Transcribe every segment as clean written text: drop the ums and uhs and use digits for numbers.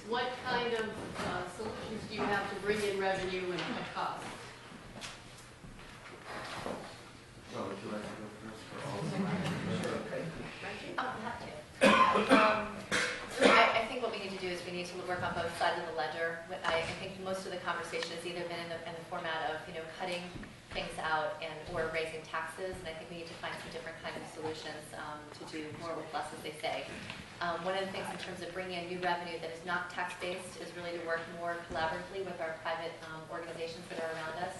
what kind of solutions do you have to bring in revenue and cut costs? Well, would you like to go first for all? I'll have to. I think what we need to do is we need to work on both sides of the ledger. I think most of the conversation has either been in the format of cutting things out or raising taxes, and I think we need to find some different kinds of solutions to do more with less, as they say. One of the things in terms of bringing in new revenue that is not tax-based is really to work more collaboratively with our private organizations that are around us.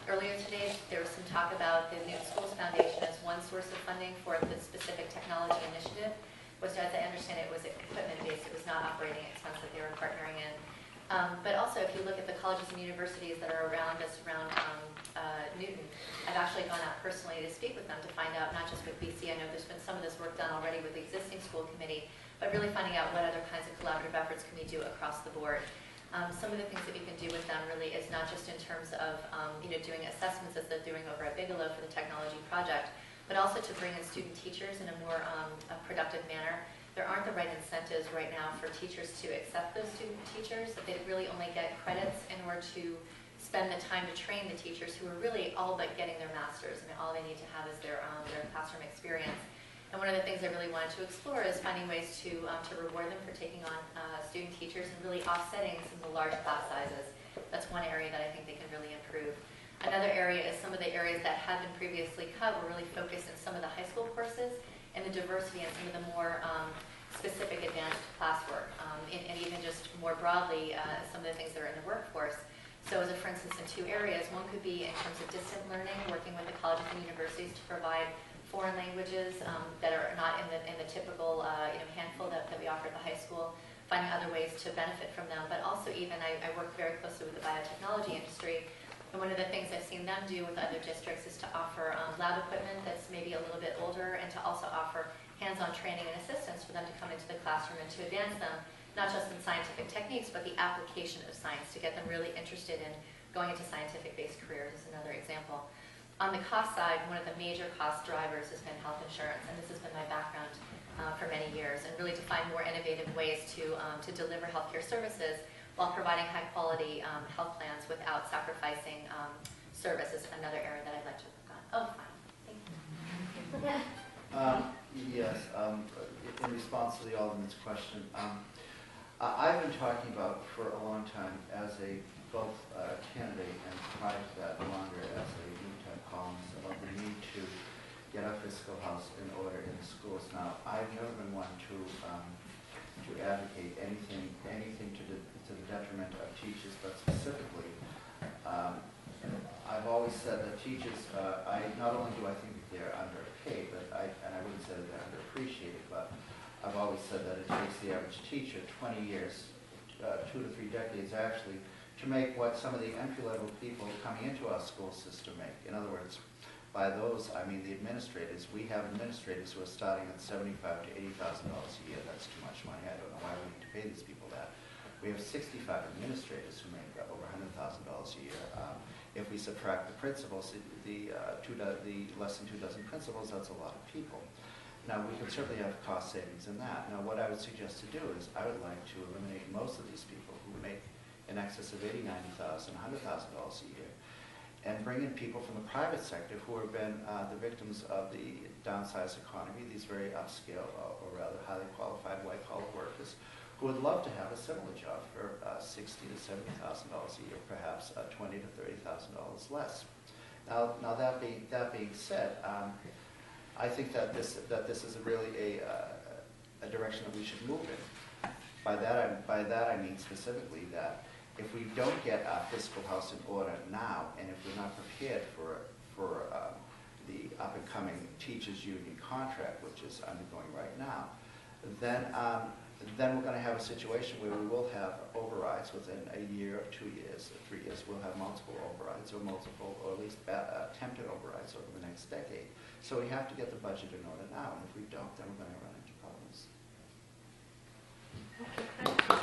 Earlier today, there was some talk about the Newton Schools Foundation as one source of funding for the specific technology initiative, which, as I understand it, was equipment-based. It was not operating expense that they were partnering in. But also, if you look at the colleges and universities that are around us, around Newton, I've actually gone out personally to speak with them to find out, not just with BC, I know there's been some of this work done already with the existing school committee, but really finding out what other kinds of collaborative efforts can we do across the board. Some of the things that we can do with them really is not just in terms of doing assessments as they're doing over at Bigelow for the technology project, but also to bring in student teachers in a more productive manner. There aren't the right incentives right now for teachers to accept those student teachers, that they really only get credits in order to spend the time to train the teachers who are really all but getting their masters. I mean, all they need to have is their classroom experience. And one of the things I really wanted to explore is finding ways to reward them for taking on student teachers and really offsetting some of the large class sizes. That's one area that I think they can really improve. Another area is some of the areas that had been previously cut were really focused in some of the high school courses and the diversity and some of the more specific advanced classwork. And even just more broadly, some of the things that are in the workforce. So as for instance, in two areas, one could be in terms of distant learning, working with the colleges and universities to provide foreign languages that are not in the typical handful that we offer at the high school, finding other ways to benefit from them. But also even, I work very closely with the biotechnology industry, and one of the things I've seen them do with other districts is to offer lab equipment that's maybe a little bit older, and to also offer hands-on training and assistance for them to come into the classroom and to advance them, not just in scientific techniques, but the application of science, to get them really interested in going into scientific-based careers is another example. On the cost side, one of the major cost drivers has been health insurance, and this has been my background for many years, and really to find more innovative ways to deliver healthcare services while providing high-quality health plans without sacrificing service is another area that I'd like to work on. Oh, fine. Thank you. Yes, in response to the Alderman's question, I've been talking about for a long time as both candidate and prior to that longer as a Newton columnist about the need to get our fiscal house in order in the schools. Now, I've never been one to advocate anything to the detriment of teachers, but specifically, I've always said that teachers, not only do I think that they're underpaid, but and I wouldn't say that they're underappreciated, but I've always said that it takes the average teacher 20 years, 2 to 3 decades actually, to make what some of the entry-level people coming into our school system make. In other words, by those, I mean the administrators. We have administrators who are starting at $75,000 to $80,000 a year. That's too much money. I don't know why we need to pay these people that. We have 65 administrators who make over $100,000 a year. If we subtract the principals, the less than 2 dozen principals, that's a lot of people. Now, we can certainly have cost savings in that. Now, what I would suggest to do is I would like to eliminate most of these people who make in excess of $80,000, $90,000, $100,000 a year, and bring in people from the private sector who have been the victims of the downsized economy, these very upscale or rather highly qualified white-collar workers who would love to have a similar job for $60,000 to $70,000 a year, perhaps $20,000 to $30,000 less. Now that being said, I think that this is really a direction that we should move in. By that I mean specifically that if we don't get our fiscal house in order now, and if we're not prepared for the up-and-coming teachers' union contract, which is undergoing right now, then we're going to have a situation where we will have overrides within a year, 2 years, 3 years. We'll have multiple overrides, or at least attempted overrides over the next decade. So we have to get the budget in order now, and if we don't, then we're going to run into problems. Okay.